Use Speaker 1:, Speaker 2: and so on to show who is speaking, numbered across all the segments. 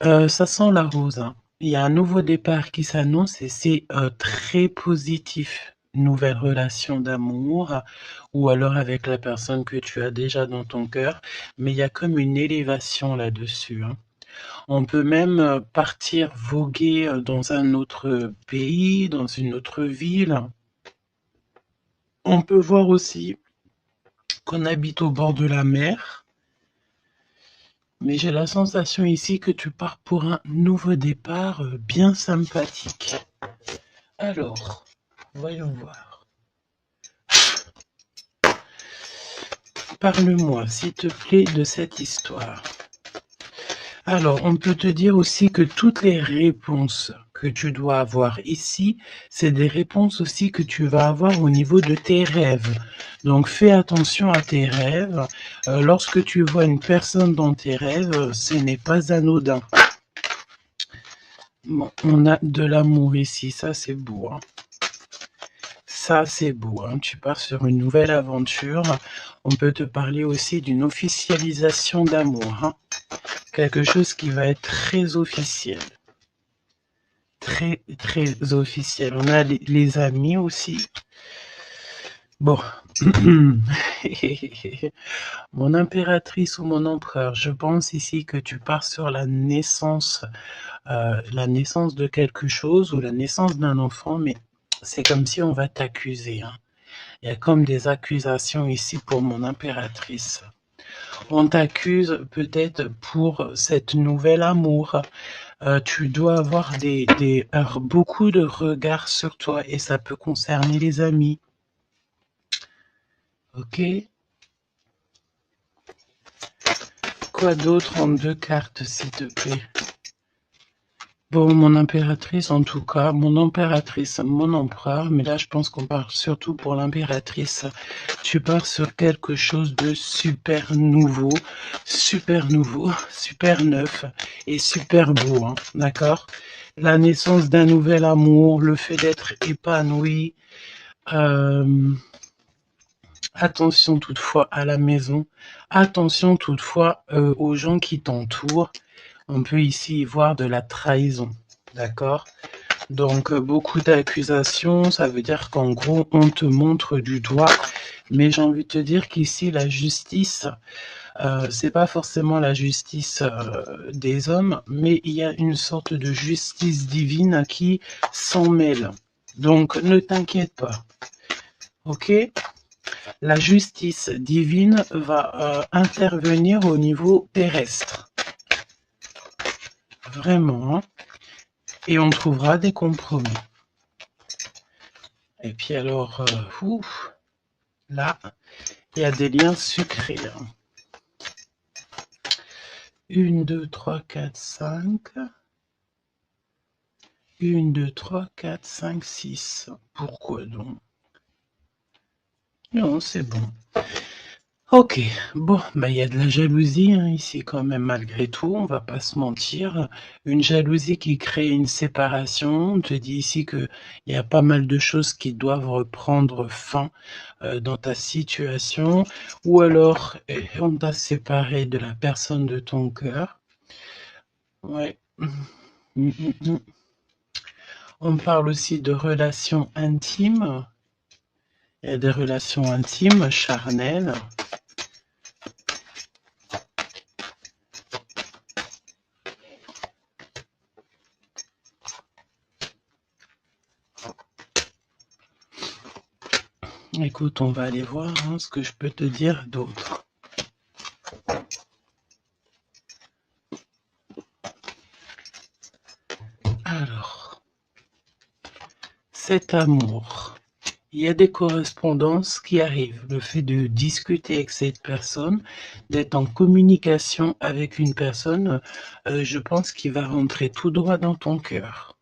Speaker 1: Ça sent la rose, hein. Il y a un nouveau départ qui s'annonce et c'est, très positif. Nouvelle relation d'amour ou alors avec la personne que tu as déjà dans ton cœur, mais il y a comme une élévation là-dessus, hein. On peut même, partir voguer, dans un autre pays, dans une autre ville. On peut voir aussi qu'on habite au bord de la mer, mais j'ai la sensation ici que tu pars pour un nouveau départ, bien sympathique. Alors, voyons voir. Parle-moi, s'il te plaît, de cette histoire. Alors, on peut te dire aussi que toutes les réponses que tu dois avoir ici, c'est des réponses aussi que tu vas avoir au niveau de tes rêves. Donc, fais attention à tes rêves. Lorsque tu vois une personne dans tes rêves, ce n'est pas anodin. Bon, on a de l'amour ici, ça c'est beau, hein. Ça, c'est beau, hein. Tu pars sur une nouvelle aventure. On peut te parler aussi d'une officialisation d'amour, hein. Quelque chose qui va être très officiel. Très, très officiel. On a les amis aussi. Bon. Mon impératrice ou mon empereur, je pense ici que tu pars sur la naissance de quelque chose ou la naissance d'un enfant, mais c'est comme si on va t'accuser, hein. Il y a comme des accusations ici pour mon impératrice. On t'accuse peut-être pour cette nouvel amour. Tu dois avoir beaucoup de regards sur toi et ça peut concerner les amis. Ok? Quoi d'autre en 2 cartes, s'il te plaît? Bon, mon impératrice, en tout cas, mon impératrice, mon empereur, mais là, je pense qu'on part surtout pour l'impératrice. Tu pars sur quelque chose de super nouveau, super neuf et super beau, hein, d'accord? La naissance d'un nouvel amour, le fait d'être épanoui. Attention toutefois à la maison, attention toutefois aux gens qui t'entourent. On peut ici y voir de la trahison, d'accord? Donc beaucoup d'accusations, ça veut dire qu'en gros on te montre du doigt, mais j'ai envie de te dire qu'ici la justice, c'est pas forcément la justice des hommes, mais il y a une sorte de justice divine qui s'en mêle. Donc ne t'inquiète pas, ok? La justice divine va intervenir au niveau terrestre, vraiment, hein, et on trouvera des compromis. Et puis alors, là, il y a des liens sucrés. 1, 2, 3, 4, 5. 1, 2, 3, 4, 5, 6. Pourquoi donc? Non, c'est bon. Ok, bon, bah il y a de la jalousie hein, ici quand même malgré tout, on va pas se mentir. Une jalousie qui crée une séparation. On te dit ici que il y a pas mal de choses qui doivent reprendre fin dans ta situation, ou alors on t'a séparé de la personne de ton cœur. Ouais. On parle aussi de relations intimes. Il y a des relations intimes, charnelles. Écoute, on va aller voir hein, ce que je peux te dire d'autre. Alors, cet amour, il y a des correspondances qui arrivent. Le fait de discuter avec cette personne, d'être en communication avec une personne, je pense qu'il va rentrer tout droit dans ton cœur.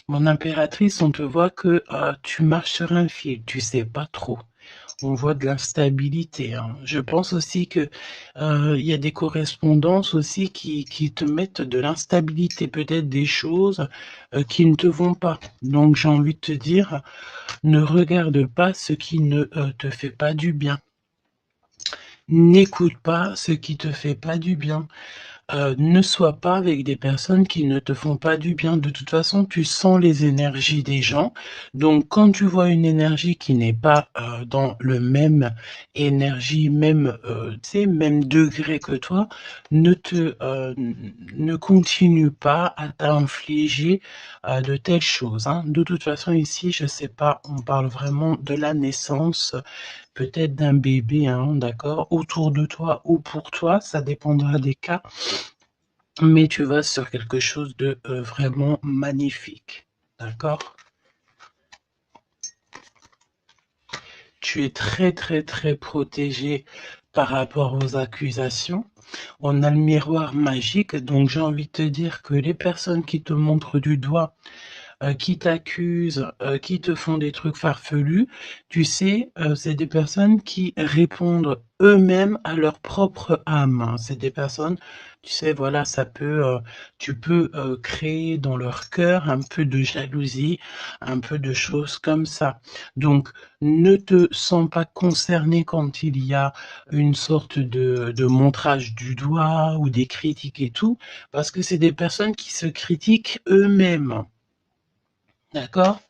Speaker 1: Mon impératrice, on te voit que tu marches sur un fil, tu sais pas trop. On voit de l'instabilité, hein. Je pense aussi que il y a des correspondances aussi qui te mettent de l'instabilité, peut-être des choses qui ne te vont pas. Donc j'ai envie de te dire, ne regarde pas ce qui ne te fait pas du bien. N'écoute pas ce qui te fait pas du bien. ne sois pas avec des personnes qui ne te font pas du bien. De toute façon, tu sens les énergies des gens. Donc quand tu vois une énergie qui n'est pas, dans le même énergie, même, tu sais, même degré que toi, ne continue pas à t'infliger, de telles choses, hein. De toute façon ici, je sais pas, on parle vraiment de la naissance, peut-être d'un bébé, hein, d'accord? Autour de toi ou pour toi, ça dépendra des cas, mais tu vas sur quelque chose de, vraiment magnifique, d'accord? Tu es très, très, très protégé par rapport aux accusations. On a le miroir magique, donc j'ai envie de te dire que les personnes qui te montrent du doigt, qui t'accusent, qui te font des trucs farfelus, tu sais, c'est des personnes qui répondent eux-mêmes à leur propre âme, hein. C'est des personnes, tu sais, voilà, tu peux, créer dans leur cœur un peu de jalousie, un peu de choses comme ça. Donc ne te sens pas concerné quand il y a une sorte de montrage du doigt ou des critiques et tout, parce que c'est des personnes qui se critiquent eux-mêmes. D'accord?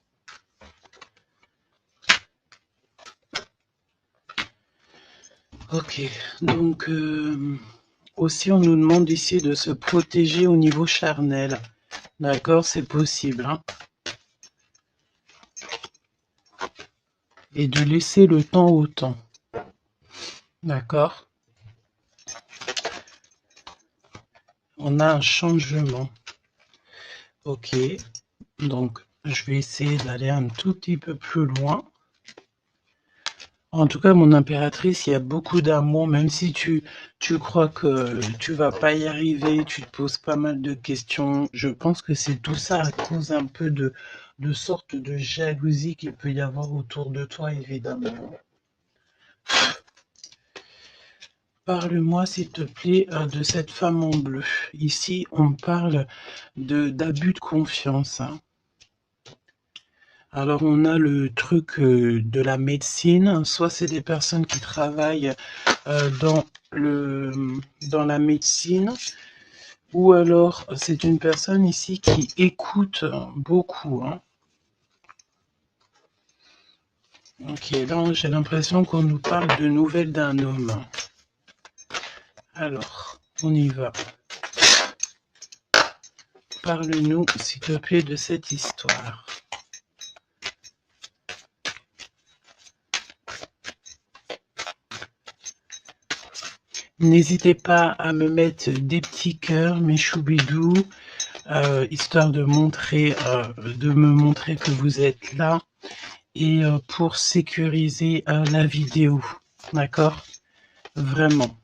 Speaker 1: Ok, donc aussi on nous demande ici de se protéger au niveau charnel. D'accord, c'est possible, hein? Et de laisser le temps au temps. D'accord? On a un changement. Ok, donc je vais essayer d'aller un tout petit peu plus loin. En tout cas, mon impératrice, il y a beaucoup d'amour, même si tu crois que tu vas pas y arriver, tu te poses pas mal de questions. Je pense que c'est tout ça à cause un peu de sorte de jalousie qu'il peut y avoir autour de toi, évidemment. Parle-moi, s'il te plaît, de cette femme en bleu. Ici, on parle d'abus de confiance, hein. Alors, on a le truc de la médecine. Soit c'est des personnes qui travaillent dans dans la médecine, ou alors c'est une personne ici qui écoute beaucoup, hein. Ok, là j'ai l'impression qu'on nous parle de nouvelles d'un homme. Alors, on y va. Parle-nous, s'il te plaît, de cette histoire. N'hésitez pas à me mettre des petits cœurs, mes choubidous, histoire de me montrer que vous êtes là, et pour sécuriser la vidéo. D'accord? Vraiment.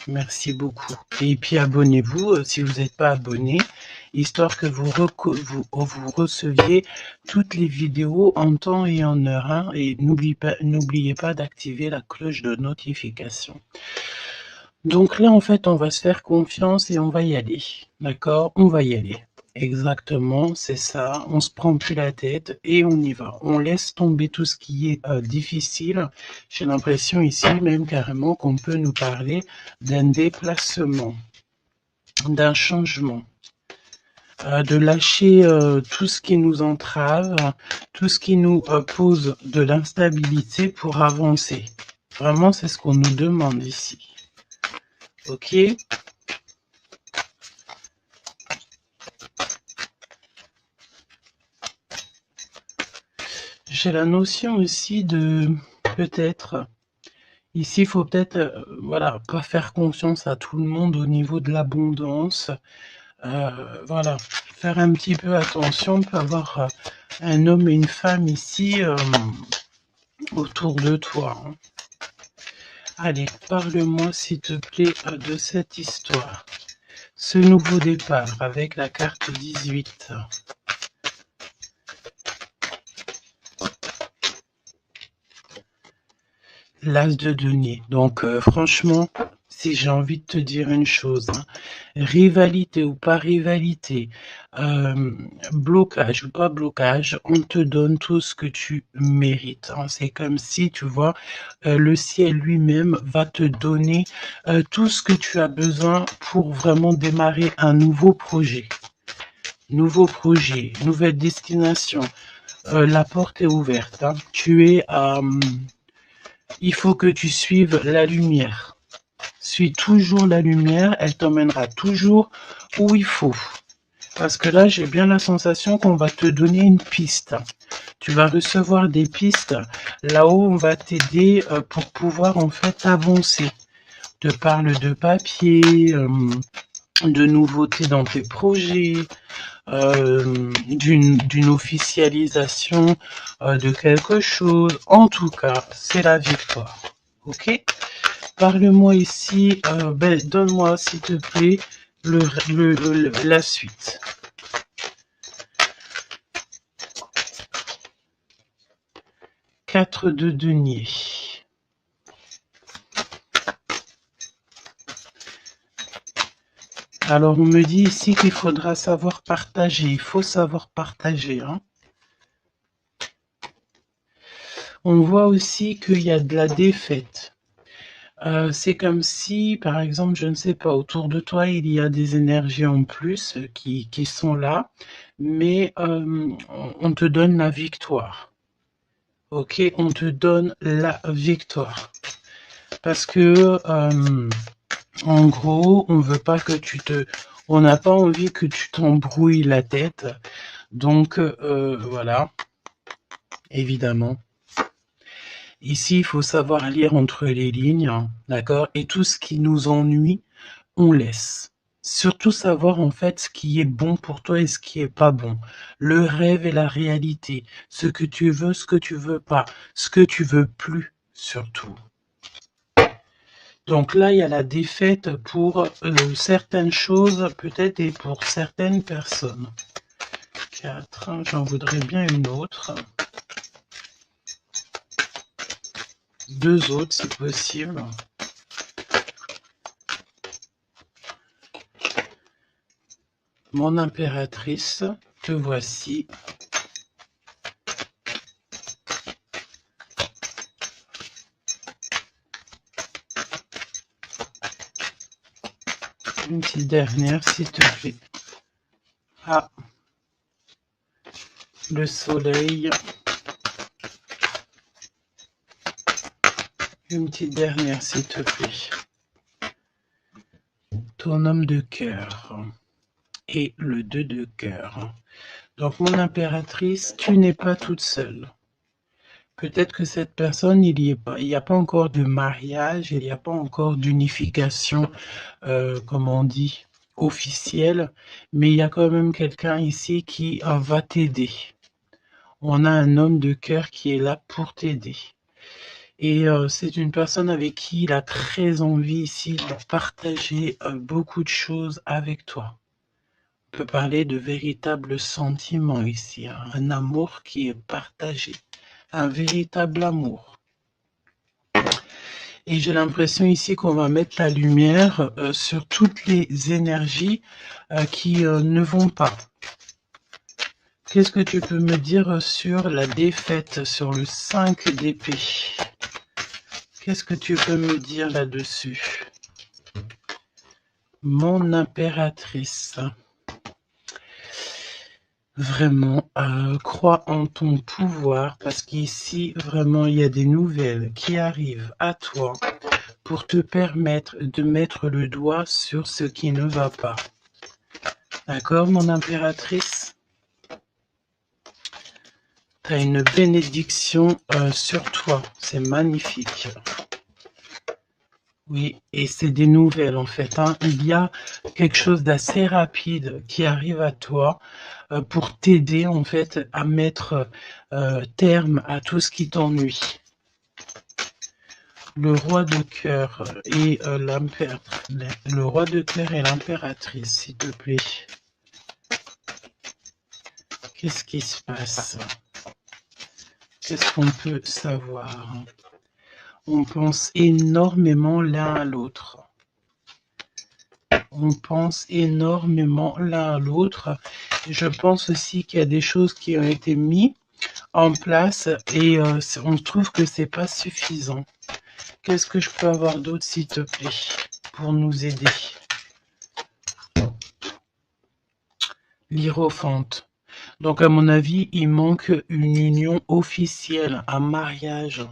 Speaker 1: Merci beaucoup. Et puis abonnez-vous si vous n'êtes pas abonné, histoire que vous receviez toutes les vidéos en temps et en heure, hein, et n'oubliez pas d'activer la cloche de notification. Donc là, en fait, on va se faire confiance et on va y aller. D'accord? On va y aller. Exactement, c'est ça. On se prend plus la tête et on y va. On laisse tomber tout ce qui est difficile. J'ai l'impression ici même carrément qu'on peut nous parler d'un déplacement, d'un changement, de lâcher tout ce qui nous entrave, tout ce qui nous pose de l'instabilité pour avancer. Vraiment, c'est ce qu'on nous demande ici. Ok? J'ai la notion aussi de peut-être, ici il faut peut-être, voilà, pas faire confiance à tout le monde au niveau de l'abondance. Voilà, faire un petit peu attention, on peut avoir un homme et une femme ici autour de toi, hein. Allez, parle-moi s'il te plaît de cette histoire. Ce nouveau départ avec la carte 18. L'as de denier. Donc franchement, si j'ai envie de te dire une chose, hein, rivalité ou pas rivalité, blocage ou pas blocage, on te donne tout ce que tu mérites, hein. C'est comme si, tu vois, le ciel lui-même va te donner tout ce que tu as besoin pour vraiment démarrer un nouveau projet. Nouveau projet, nouvelle destination. La porte est ouverte, hein. Il faut que tu suives la lumière. Suis toujours la lumière, elle t'emmènera toujours où il faut. Parce que là, j'ai bien la sensation qu'on va te donner une piste. Tu vas recevoir des pistes. Là-haut, on va t'aider pour pouvoir en fait avancer. Te parle de papier, de nouveautés dans tes projets, d'une officialisation de quelque chose. En tout cas, c'est la victoire. Ok? Parle-moi ici, donne-moi s'il te plaît la suite. 4 de denier. Alors on me dit ici qu'il faudra savoir partager, il faut savoir partager, hein. On voit aussi qu'il y a de la défaite. C'est comme si, par exemple, je ne sais pas, autour de toi, il y a des énergies en plus qui sont là, mais on te donne la victoire. Ok, on te donne la victoire. Parce que, en gros, on veut pas que on n'a pas envie que tu t'embrouilles la tête. Donc, voilà, évidemment. Ici, il faut savoir lire entre les lignes, hein, d'accord? Et tout ce qui nous ennuie, on laisse. Surtout savoir en fait ce qui est bon pour toi et ce qui est pas bon. Le rêve et la réalité. Ce que tu veux, ce que tu veux pas. Ce que tu veux plus, surtout. Donc là, il y a la défaite pour certaines choses, peut-être, et pour certaines personnes. 4, j'en voudrais bien une autre. 2 autres, si possible. Mon impératrice, te voici. Une petite dernière, s'il te plaît. Ah, le soleil. Une petite dernière, s'il te plaît. Ton homme de cœur. Et le 2 de cœur. Donc, mon impératrice, tu n'es pas toute seule. Peut-être que cette personne, il n'y a pas encore de mariage, il n'y a pas encore d'unification, comme on dit, officielle, mais il y a quand même quelqu'un ici qui va t'aider. On a un homme de cœur qui est là pour t'aider. Et c'est une personne avec qui il a très envie ici de partager beaucoup de choses avec toi. On peut parler de véritables sentiments ici, hein, un amour qui est partagé, un véritable amour. Et j'ai l'impression ici qu'on va mettre la lumière sur toutes les énergies qui ne vont pas. Qu'est-ce que tu peux me dire sur la défaite, sur le 5 d'épée? Qu'est-ce que tu peux me dire là-dessus? Mon impératrice. Vraiment, crois en ton pouvoir parce qu'ici, vraiment, il y a des nouvelles qui arrivent à toi pour te permettre de mettre le doigt sur ce qui ne va pas. D'accord, mon impératrice? Tu as une bénédiction sur toi. C'est magnifique. Oui, et c'est des nouvelles en fait, hein. Il y a quelque chose d'assez rapide qui arrive à toi pour t'aider en fait à mettre terme à tout ce qui t'ennuie. Le roi de cœur et le roi de cœur et l'impératrice, s'il te plaît. Qu'est-ce qui se passe? Qu'est-ce qu'on peut savoir? On pense énormément l'un à l'autre. On pense énormément l'un à l'autre. Je pense aussi qu'il y a des choses qui ont été mises en place et on trouve que c'est pas suffisant. Qu'est-ce que je peux avoir d'autre, s'il te plaît, pour nous aider? L'Hiérophante. Donc, à mon avis, il manque une union officielle, un mariage.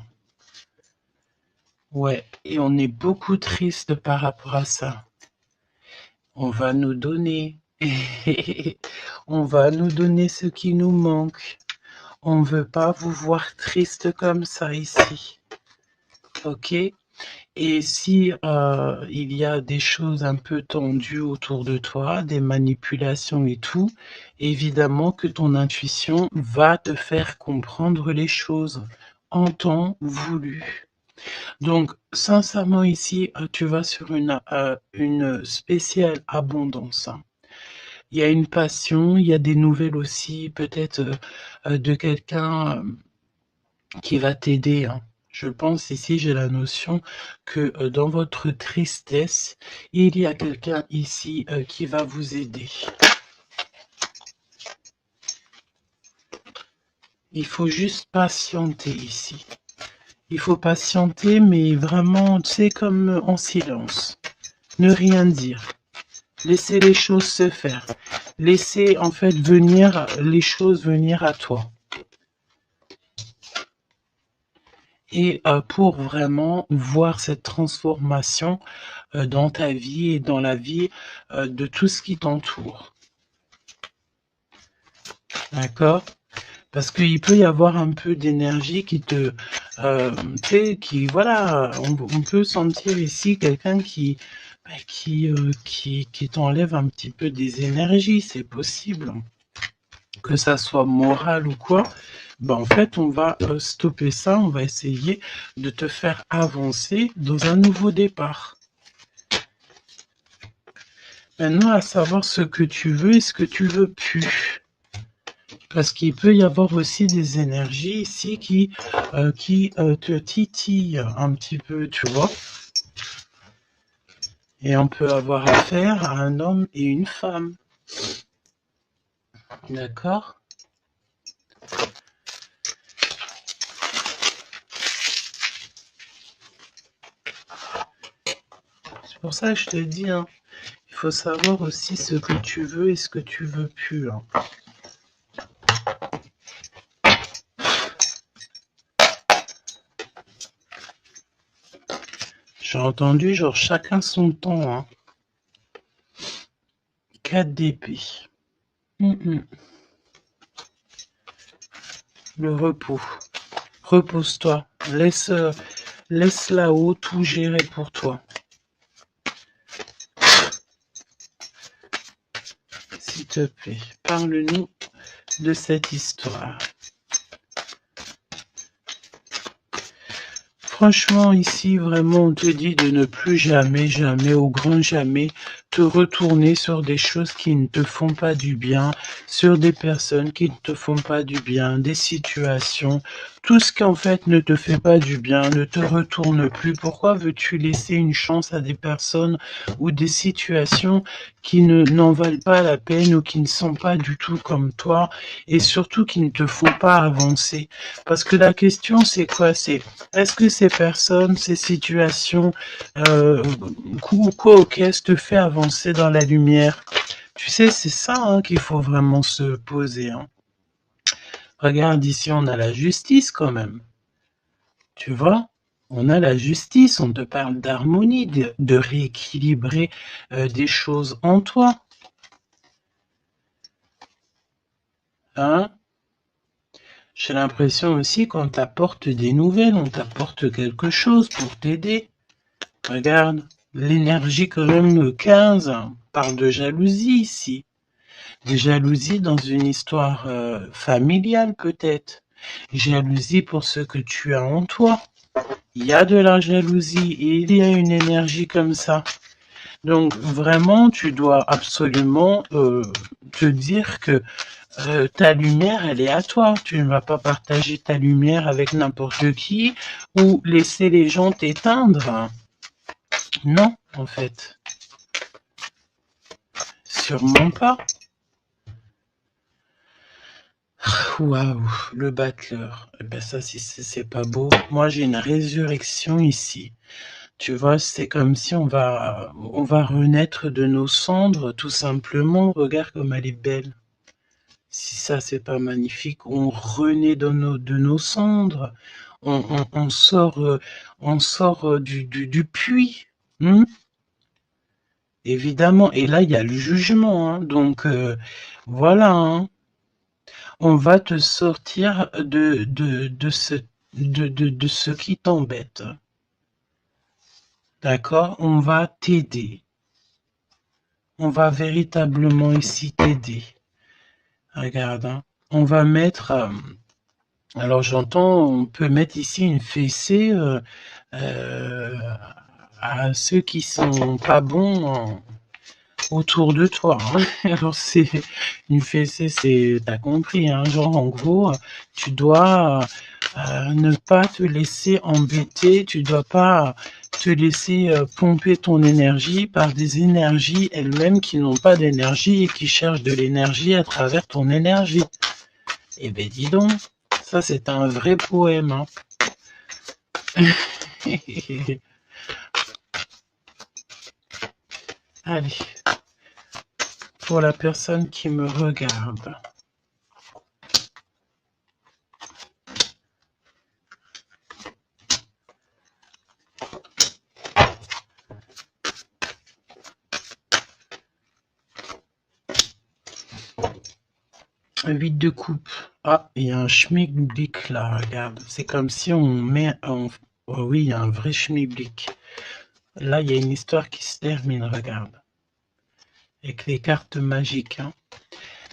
Speaker 1: Ouais, et on est beaucoup triste par rapport à ça. On va nous donner. On va nous donner ce qui nous manque. On ne veut pas vous voir triste comme ça ici. Ok? Et si il y a des choses un peu tendues autour de toi, des manipulations et tout, évidemment que ton intuition va te faire comprendre les choses en temps voulu. Donc, sincèrement, ici, tu vas sur une spéciale abondance. Il y a une passion, il y a des nouvelles aussi, peut-être de quelqu'un qui va t'aider. Hein. Je pense ici, j'ai la notion que dans votre tristesse, il y a quelqu'un ici qui va vous aider. Il faut juste patienter ici. Il faut patienter, mais vraiment, tu sais, comme en silence. Ne rien dire. Laissez les choses se faire. Laissez en fait venir les choses venir à toi. Et pour vraiment voir cette transformation dans ta vie et dans la vie de tout ce qui t'entoure. D'accord? Parce qu'il peut y avoir un peu d'énergie qui te... tu sais, qui... Voilà, on peut sentir ici quelqu'un qui t'enlève un petit peu des énergies, c'est possible. Que ça soit moral ou quoi. En fait, on va stopper ça, on va essayer de te faire avancer dans un nouveau départ. Maintenant, à savoir ce que tu veux et ce que tu veux plus. Parce qu'il peut y avoir aussi des énergies ici qui te titillent un petit peu, tu vois. Et on peut avoir affaire à un homme et une femme. D'accord ? C'est pour ça que je te dis, hein, il faut savoir aussi ce que tu veux et ce que tu veux plus. Hein. J'ai entendu genre chacun son temps. Hein. 4 d'épée. Le repos. Repose-toi. Laisse là-haut tout gérer pour toi. S'il te plaît, parle-nous de cette histoire. Franchement, ici, vraiment, on te dit de ne plus jamais, jamais, au grand jamais, te retourner sur des choses qui ne te font pas du bien, sur des personnes qui ne te font pas du bien, des situations, tout ce qui en fait ne te fait pas du bien, ne te retourne plus. Pourquoi veux-tu laisser une chance à des personnes ou des situations qui n'en valent pas la peine ou qui ne sont pas du tout comme toi et surtout qui ne te font pas avancer? Parce que la question c'est quoi? C'est est-ce que ces personnes, ces situations, quoi te fait avancer dans la lumière? Tu sais, c'est ça hein, qu'il faut vraiment se poser. Hein. Regarde ici, on a la justice quand même. Tu vois? On a la justice, on te parle d'harmonie, de rééquilibrer des choses en toi. Hein? J'ai l'impression aussi qu'on t'apporte des nouvelles, on t'apporte quelque chose pour t'aider. Regarde, l'énergie quand même 15 parle de jalousie ici. Des jalousies dans une histoire familiale peut-être. Jalousie pour ce que tu as en toi. Il y a de la jalousie et il y a une énergie comme ça. Donc vraiment, tu dois absolument te dire que ta lumière, elle est à toi. Tu ne vas pas partager ta lumière avec n'importe qui ou laisser les gens t'éteindre. Non, en fait. sûrement pas. Waouh, le battleur. Eh ben ça, si c'est pas beau. Moi, j'ai une résurrection ici. Tu vois, c'est comme si on va renaître de nos cendres, tout simplement. Regarde comme elle est belle. Si ça, c'est pas magnifique, on renaît de nos cendres. On sort, du puits. Évidemment. Et là, il y a le jugement. Hein. Donc, voilà. Hein. On va te sortir de ce qui t'embête. D'accord? On va t'aider. On va véritablement ici t'aider. Regarde, hein. On va mettre... alors j'entends, on peut mettre ici une fessée à ceux qui sont pas bons autour de toi. Hein. Alors c'est une fessée, t'as compris, hein, genre en gros, tu dois ne pas te laisser embêter, tu dois pas te laisser pomper ton énergie par des énergies elles-mêmes qui n'ont pas d'énergie et qui cherchent de l'énergie à travers ton énergie. Eh ben dis donc, ça c'est un vrai poème. Hein. Allez, pour la personne qui me regarde. Un 8 de coupe. Ah, il y a un schmilblick là, regarde. C'est comme si on met un... Oh oui, il y a un vrai schmilblick. Là, il y a une histoire qui se termine, regarde. Avec les cartes magiques. Hein.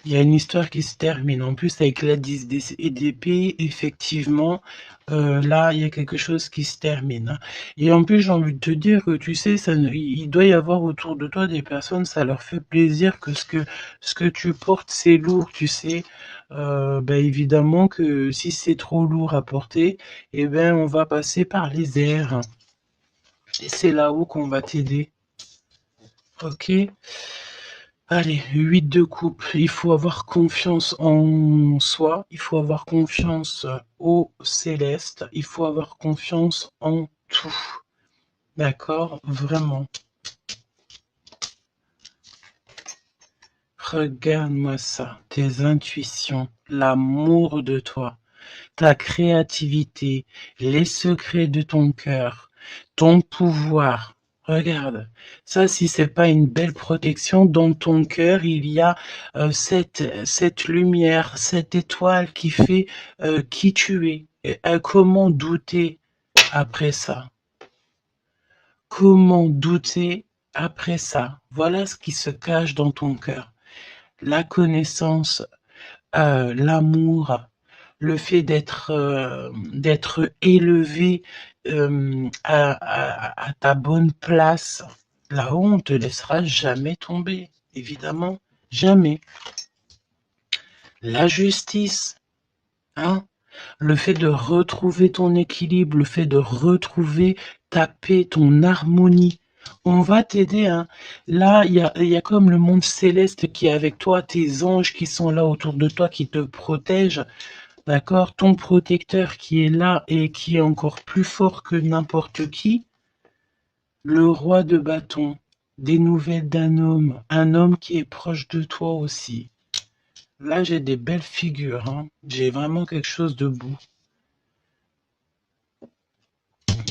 Speaker 1: Il y a une histoire qui se termine. En plus, avec la 10 d'épée, effectivement, là, il y a quelque chose qui se termine. Hein. Et en plus, j'ai envie de te dire que, tu sais, il doit y avoir autour de toi des personnes, ça leur fait plaisir que ce que tu portes, c'est lourd, tu sais. Évidemment que si c'est trop lourd à porter, eh ben, on va passer par les airs. Et c'est là-haut qu'on va t'aider. Ok? Allez, 8 de coupe. Il faut avoir confiance en soi, il faut avoir confiance au céleste, il faut avoir confiance en tout. D'accord? Vraiment. Regarde-moi ça, tes intuitions, l'amour de toi, ta créativité, les secrets de ton cœur, ton pouvoir. Regarde, ça si c'est pas une belle protection, dans ton cœur il y a cette lumière, cette étoile qui fait qui tu es. Et, comment douter après ça? Comment douter après ça? Voilà ce qui se cache dans ton cœur. La connaissance, l'amour, le fait d'être élevé à ta bonne place, là-haut, on te laissera jamais tomber, évidemment, jamais. La justice, hein, le fait de retrouver ton équilibre, le fait de retrouver ta paix, ton harmonie. On va t'aider. Hein. Là, il y a comme le monde céleste qui est avec toi, tes anges qui sont là autour de toi, qui te protègent. D'accord? Ton protecteur qui est là et qui est encore plus fort que n'importe qui. Le roi de bâton. Des nouvelles d'un homme. Un homme qui est proche de toi aussi. Là, j'ai des belles figures. Hein. J'ai vraiment quelque chose de beau.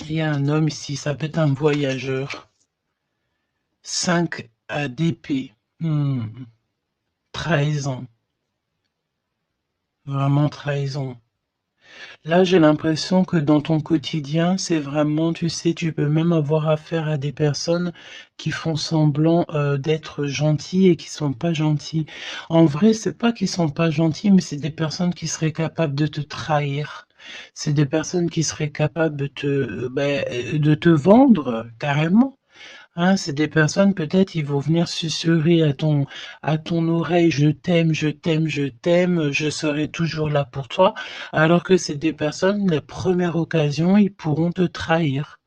Speaker 1: Il y a un homme ici, ça peut être un voyageur. 5 d'épée. Trahison. Vraiment trahison. Là, j'ai l'impression que dans ton quotidien, c'est vraiment, tu sais, tu peux même avoir affaire à des personnes qui font semblant d'être gentils et qui sont pas gentils. En vrai, c'est pas qu'ils sont pas gentils, mais c'est des personnes qui seraient capables de te trahir. C'est des personnes qui seraient capables de te vendre carrément. Hein, c'est des personnes, peut-être, ils vont venir susurrer à ton oreille, je t'aime, je t'aime, je t'aime, je serai toujours là pour toi. Alors que c'est des personnes, la première occasion, ils pourront te trahir.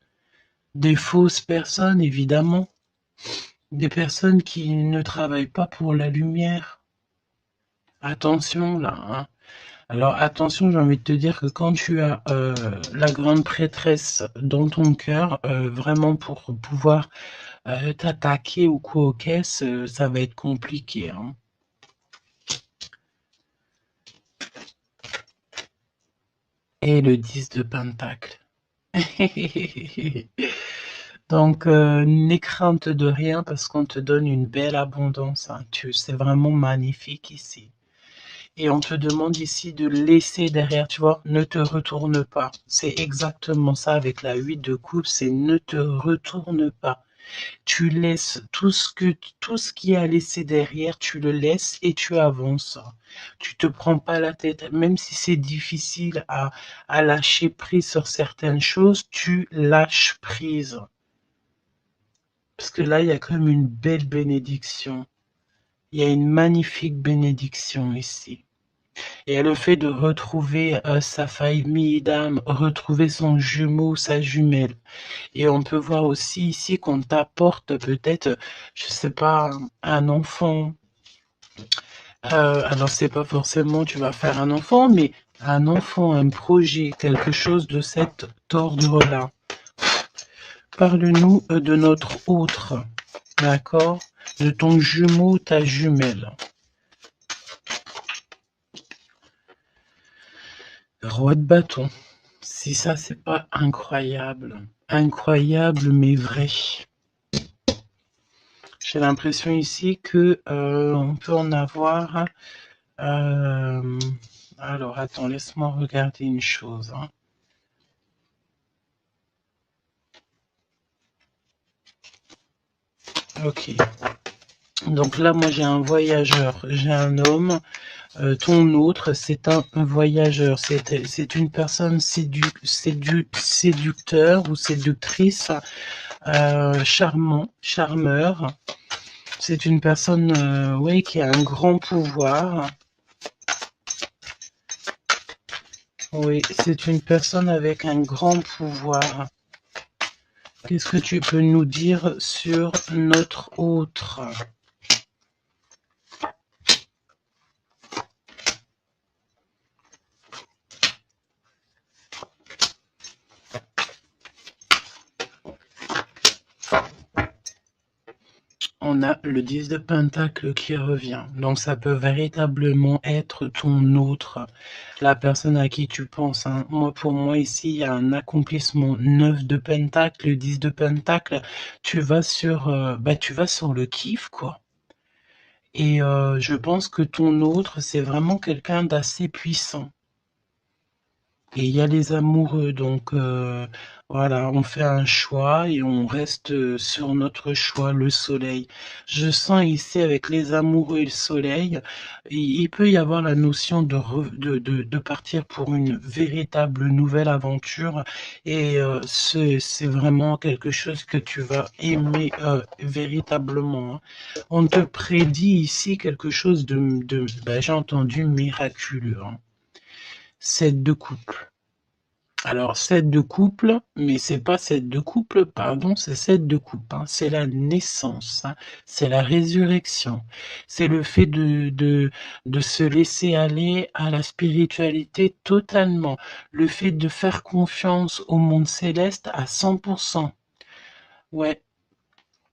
Speaker 1: Des fausses personnes, évidemment. Des personnes qui ne travaillent pas pour la lumière. Attention là, hein. Alors attention, j'ai envie de te dire que quand tu as la grande prêtresse dans ton cœur, vraiment pour pouvoir t'attaquer ou quoi aux caisses, ça va être compliqué, hein. Et le 10 de pentacle. Donc, n'aie crainte de rien parce qu'on te donne une belle abondance, hein. C'est vraiment magnifique ici. Et on te demande ici de laisser derrière, tu vois, ne te retourne pas. C'est exactement ça avec la 8 de coupe, c'est ne te retourne pas. Tu laisses tout ce qui est à laisser derrière, tu le laisses et tu avances. Tu te prends pas la tête, même si c'est difficile à lâcher prise sur certaines choses, tu lâches prise. Parce que là, il y a comme une belle bénédiction. Il y a une magnifique bénédiction ici. Et le fait de retrouver sa famille d'âme, retrouver son jumeau, sa jumelle. Et on peut voir aussi ici qu'on t'apporte peut-être, je sais pas, un enfant. Alors c'est pas forcément tu vas faire un enfant, mais un enfant, un projet, quelque chose de cet ordre-là. Parle-nous de notre autre, d'accord? De ton jumeau, ta jumelle. Roi de bâton. Si ça, c'est pas incroyable. Incroyable, mais vrai. J'ai l'impression ici que on peut en avoir. Alors, attends, laisse-moi regarder une chose, hein. Ok. Donc là, moi, j'ai un voyageur, j'ai un homme. Ton autre, c'est un voyageur. C'est une personne séducteur ou séductrice, charmant, charmeur. C'est une personne, oui, qui a un grand pouvoir. Oui, c'est une personne avec un grand pouvoir. Qu'est-ce que tu peux nous dire sur notre autre? On a le 10 de pentacle qui revient. Donc ça peut véritablement être ton autre, la personne à qui tu penses, hein. Moi, pour moi, ici, il y a un accomplissement. 9 de pentacle, 10 de pentacle. Tu vas sur le kiff, quoi. Et je pense que ton autre, c'est vraiment quelqu'un d'assez puissant. Et il y a les amoureux, donc voilà, on fait un choix et on reste sur notre choix, le soleil. Je sens ici avec les amoureux et le soleil, il peut y avoir la notion de partir pour une véritable nouvelle aventure et c'est vraiment quelque chose que tu vas aimer véritablement, hein. On te prédit ici quelque chose j'ai entendu miraculeux, hein. 7 de couple. Alors 7 de couple, mais c'est pas 7 de couple, pardon, c'est 7 de couple, hein. C'est la naissance, hein. C'est la résurrection. C'est le fait de se laisser aller à la spiritualité totalement. Le fait de faire confiance au monde céleste à 100%. Ouais.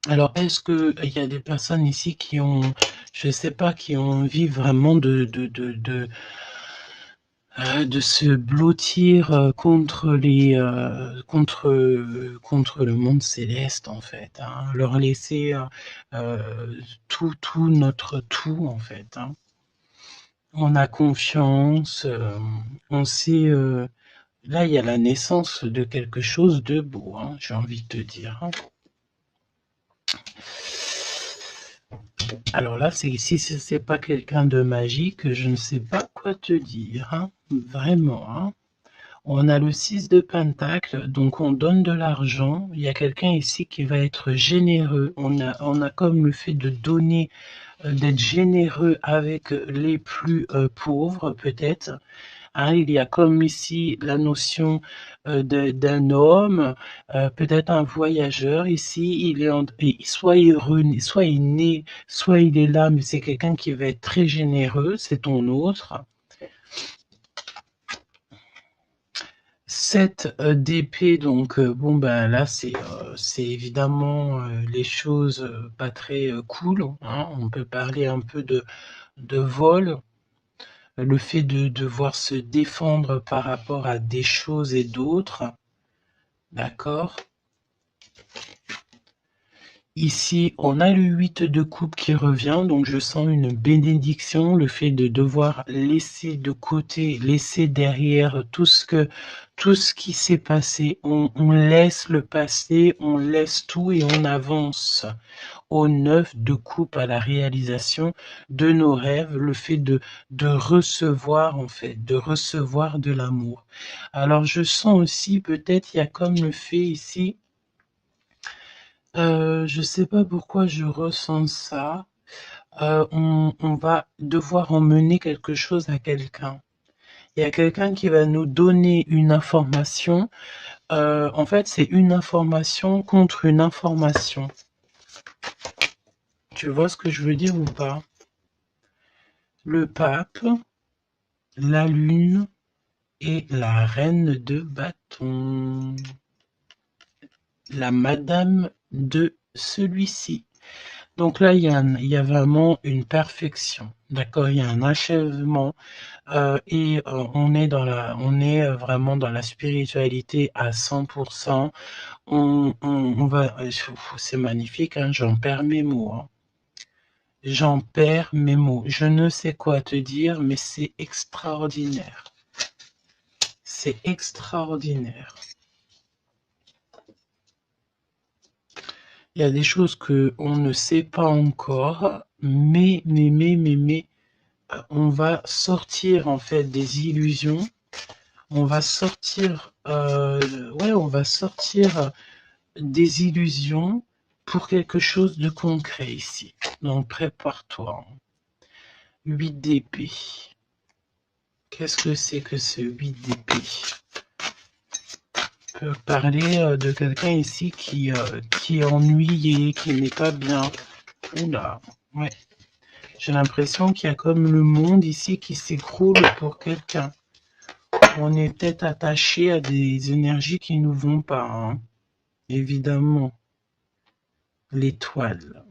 Speaker 1: Alors, est-ce que il y a des personnes ici qui ont, je sais pas, qui ont envie vraiment de se blottir contre contre le monde céleste en fait, hein. Leur laisser tout notre tout en fait, hein. On a confiance, on sait. Là, il y a la naissance de quelque chose de beau, hein, j'ai envie de te dire, hein. Alors là, si c'est pas quelqu'un de magique, je ne sais pas quoi te dire, hein. Vraiment, hein. On a le 6 de pentacle, donc on donne de l'argent. Il y a quelqu'un ici qui va être généreux. On a comme le fait de donner, d'être généreux avec les plus pauvres peut-être. Hein, il y a comme ici la notion d'un homme, peut-être un voyageur ici, soit soit il est né, soit il est là, mais c'est quelqu'un qui va être très généreux, c'est ton autre. 7 d'épée, donc bon ben là c'est évidemment les choses pas très cool, hein. On peut parler un peu de vol, le fait de devoir se défendre par rapport à des choses et d'autres, d'accord. Ici, on a le 8 de coupe qui revient, donc je sens une bénédiction, le fait de devoir laisser de côté, laisser derrière tout ce qui s'est passé. On laisse le passé, on laisse tout et on avance au 9 de coupe, à la réalisation de nos rêves, le fait de recevoir, en fait, de recevoir de l'amour. Alors je sens aussi, peut-être, il y a comme le fait ici, je sais pas pourquoi je ressens ça. On va devoir emmener quelque chose à quelqu'un. Il y a quelqu'un qui va nous donner une information. En fait, c'est une information contre une information. Tu vois ce que je veux dire ou pas? Le pape, la lune et la reine de bâton. La madame de celui-ci. Donc là, il y a vraiment une perfection, d'accord? Il y a un achèvement on est vraiment dans la spiritualité à 100%. On va, c'est magnifique, hein, j'en perds mes mots, hein. J'en perds mes mots. Je ne sais quoi te dire, mais c'est extraordinaire. C'est extraordinaire. Il y a des choses que on ne sait pas encore, mais on va sortir en fait des illusions. On va sortir, on va sortir des illusions pour quelque chose de concret ici. Donc prépare-toi. 8 d'épée. Qu'est-ce que c'est que ce 8 d'épée? On peut parler de quelqu'un ici qui est ennuyé, qui n'est pas bien. Oula, ouais. J'ai l'impression qu'il y a comme le monde ici qui s'écroule pour quelqu'un. On est peut-être attaché à des énergies qui ne nous vont pas, hein. Évidemment. L'étoile.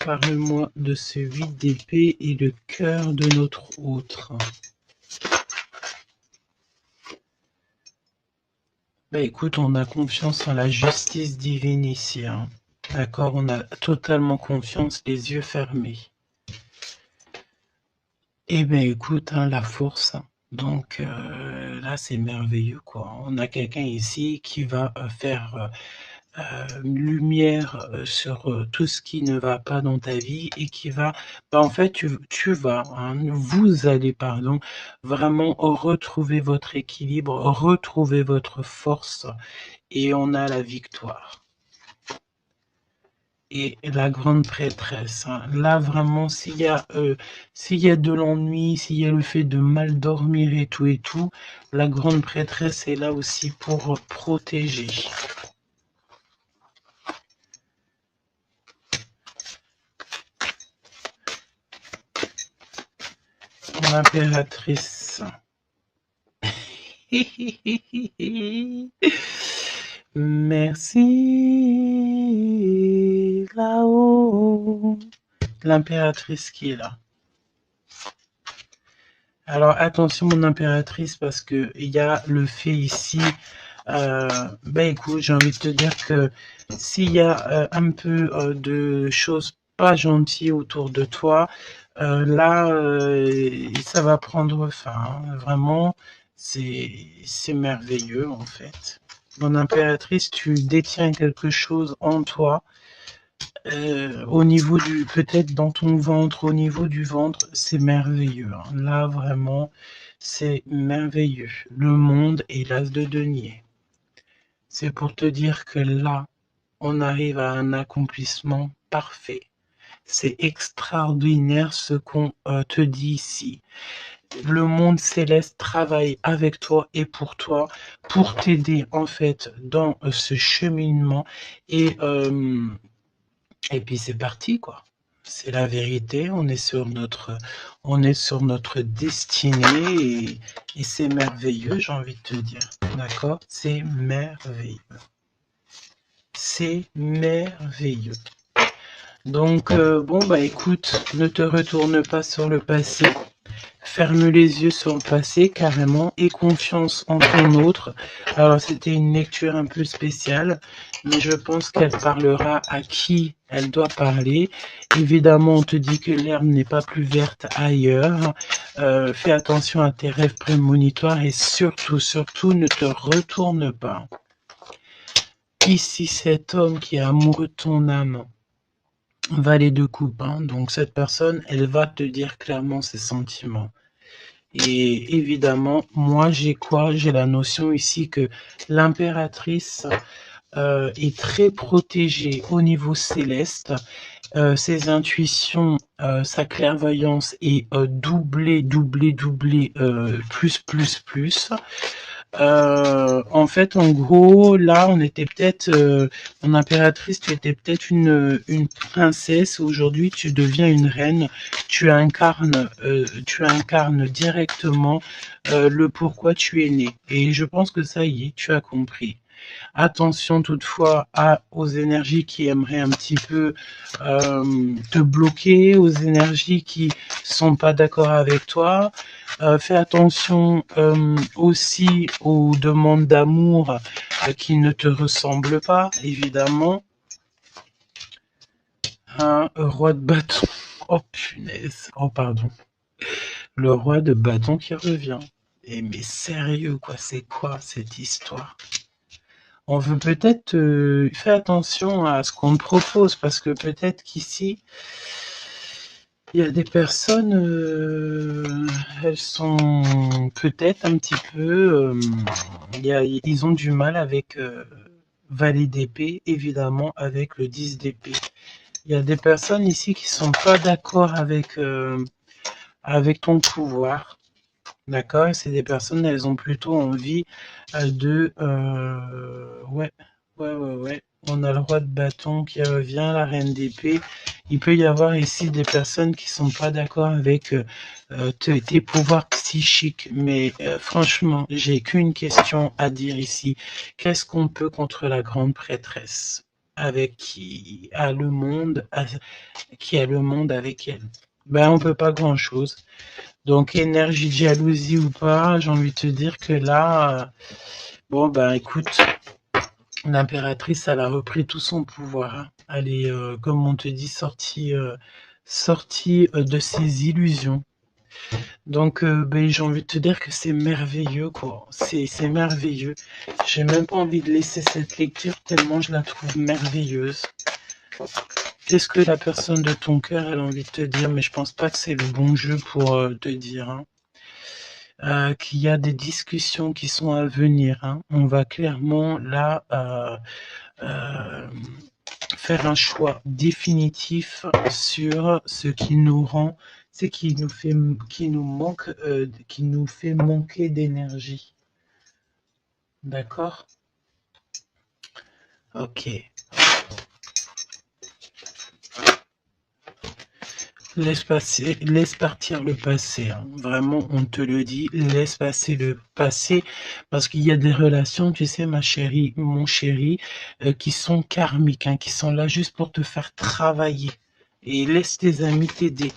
Speaker 1: Parle-moi de ce 8 d'épée et le cœur de notre autre. Bah écoute, on a confiance en la justice divine ici, hein. D'accord, on a totalement confiance, les yeux fermés. Eh bien écoute, hein, la force. Donc là, c'est merveilleux, quoi. On a quelqu'un ici qui va faire lumière sur tout ce qui ne va pas dans ta vie et qui va, en fait, tu vas, hein, vous allez, pardon, vraiment retrouver votre équilibre, retrouver votre force et on a la victoire. Et la grande prêtresse, hein, là vraiment, s'il y a de l'ennui, s'il y a le fait de mal dormir et tout, la grande prêtresse est là aussi pour protéger. L'impératrice. Merci là-haut. L'impératrice qui est là. Alors attention mon impératrice parce que il y a le fait ici. Écoute, j'ai envie de te dire que s'il y a un peu de choses pas gentilles autour de toi, là ça va prendre fin, hein. Vraiment, c'est merveilleux en fait. Mon impératrice, tu détiens quelque chose en toi. Au niveau peut-être dans ton ventre, au niveau du ventre, c'est merveilleux, hein. Là, vraiment, c'est merveilleux. Le monde est l'as de denier. C'est pour te dire que là, on arrive à un accomplissement parfait. C'est extraordinaire ce qu'on te dit ici. Le monde céleste travaille avec toi et pour toi, pour t'aider en fait dans ce cheminement et puis c'est parti quoi. C'est la vérité, on est sur notre destinée et c'est merveilleux, j'ai envie de te dire. D'accord? C'est merveilleux. C'est merveilleux. Donc bon bah écoute, ne te retourne pas sur le passé. Ferme les yeux sur le passé carrément et confiance en ton autre. Alors c'était une lecture un peu spéciale, mais je pense qu'elle parlera à qui elle doit parler. Évidemment, on te dit que l'herbe n'est pas plus verte ailleurs. Fais attention à tes rêves prémonitoires et surtout, surtout, ne te retourne pas. Ici, cet homme qui est amoureux de ton âme, valet de coupe, hein, donc cette personne, elle va te dire clairement ses sentiments. Et évidemment, moi, j'ai quoi? J'ai la notion ici que l'impératrice est très protégée au niveau céleste. Ses intuitions, sa clairvoyance est doublée, plus. En fait, en gros, là, on était peut-être, mon impératrice, tu étais peut-être une princesse. Aujourd'hui, tu deviens une reine. Tu incarnes directement le pourquoi tu es né. Et je pense que ça y est, tu as compris. Attention toutefois aux énergies qui aimeraient un petit peu te bloquer, aux énergies qui sont pas d'accord avec toi. Fais attention aussi aux demandes d'amour qui ne te ressemblent pas, évidemment. Un roi de bâton. Oh punaise. Oh pardon. Le roi de bâton qui revient. Et mais sérieux quoi, c'est quoi cette histoire? On veut peut-être faire attention à ce qu'on te propose parce que peut-être qu'ici, il y a des personnes, elles sont peut-être un petit peu, ils ont du mal avec valet d'épée, évidemment avec le 10 d'épée. Il y a des personnes ici qui sont pas d'accord avec ton pouvoir. D'accord, c'est des personnes, elles ont plutôt envie de... ouais. On a le roi de bâton qui revient, la reine d'épée. Il peut y avoir ici des personnes qui sont pas d'accord avec tes pouvoirs psychiques. Mais franchement, j'ai qu'une question à dire ici. Qu'est-ce qu'on peut contre la grande prêtresse avec qui a le monde avec elle? Ben, on peut pas grand-chose. Donc, énergie de jalousie ou pas, j'ai envie de te dire que là, bon, ben écoute, l'impératrice, elle a repris tout son pouvoir. Hein. Elle est, comme on te dit, sortie de ses illusions. Donc, ben, j'ai envie de te dire que c'est merveilleux, quoi. C'est merveilleux. J'ai même pas envie de laisser cette lecture tellement je la trouve merveilleuse. Qu'est-ce que la personne de ton cœur elle a envie de te dire? Mais je pense pas que c'est le bon jeu pour te dire. Hein. Qu'il y a des discussions qui sont à venir. Hein. On va clairement là faire un choix définitif sur ce qui nous rend, ce qui nous fait manquer d'énergie. D'accord? Ok. Laisse partir le passé. Hein. Vraiment, on te le dit, laisse passer le passé parce qu'il y a des relations, tu sais, ma chérie, mon chéri, qui sont karmiques, hein, qui sont là juste pour te faire travailler. Et laisse tes amis t'aider.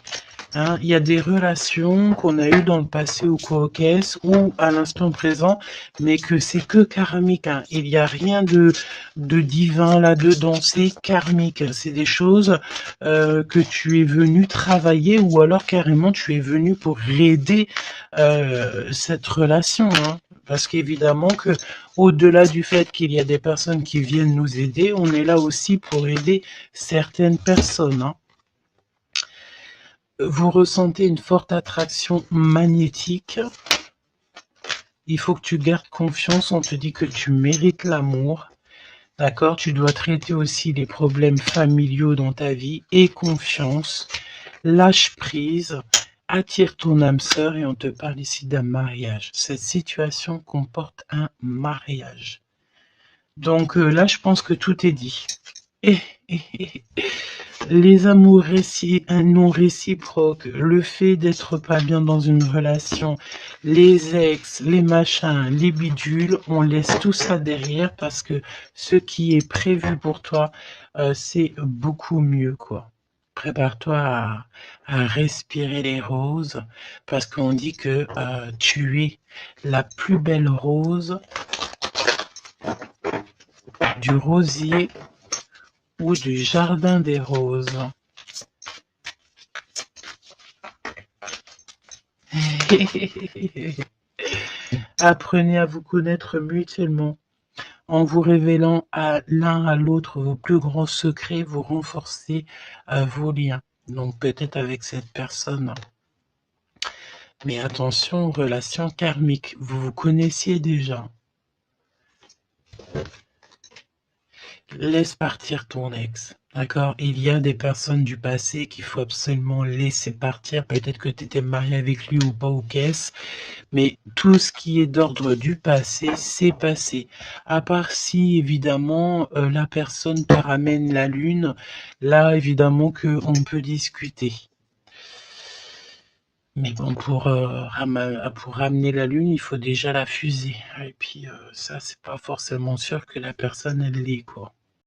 Speaker 1: Hein, il y a des relations qu'on a eues dans le passé ou qu'est-ce ou à l'instant présent, mais que c'est que karmique. Hein. Il n'y a rien de divin là-dedans, c'est karmique. C'est des choses que tu es venu travailler ou alors carrément tu es venu pour aider cette relation. Hein. Parce qu'évidemment que au-delà du fait qu'il y a des personnes qui viennent nous aider, on est là aussi pour aider certaines personnes. Hein. Vous ressentez une forte attraction magnétique. Il faut que tu gardes confiance. On te dit que tu mérites l'amour. D'accord? Tu dois traiter aussi les problèmes familiaux dans ta vie et confiance. Lâche prise, attire ton âme sœur et on te parle ici d'un mariage. Cette situation comporte un mariage. Donc là, je pense que tout est dit. Et, les amours non réciproques, le fait d'être pas bien dans une relation, les ex, les machins, les bidules, on laisse tout ça derrière parce que ce qui est prévu pour toi, c'est beaucoup mieux, quoi. Prépare-toi à respirer les roses parce qu'on dit que tu es la plus belle rose du rosier ou du jardin des roses. Apprenez à vous connaître mutuellement en vous révélant à l'un à l'autre vos plus grands secrets, vous renforcez vos liens. Donc peut-être avec cette personne. Mais attention, relation karmique, vous vous connaissiez déjà. Laisse partir ton ex, d'accord? Il y a des personnes du passé qu'il faut absolument laisser partir. Peut-être que tu étais marié avec lui ou pas ou qu'est-ce, mais tout ce qui est d'ordre du passé, c'est passé. À part si, évidemment, la personne te ramène la lune, là, évidemment, qu'on peut discuter. Mais bon, pour ramener la lune, il faut déjà la fuser. Et puis, ça, c'est pas forcément sûr que la personne, elle l'est, quoi.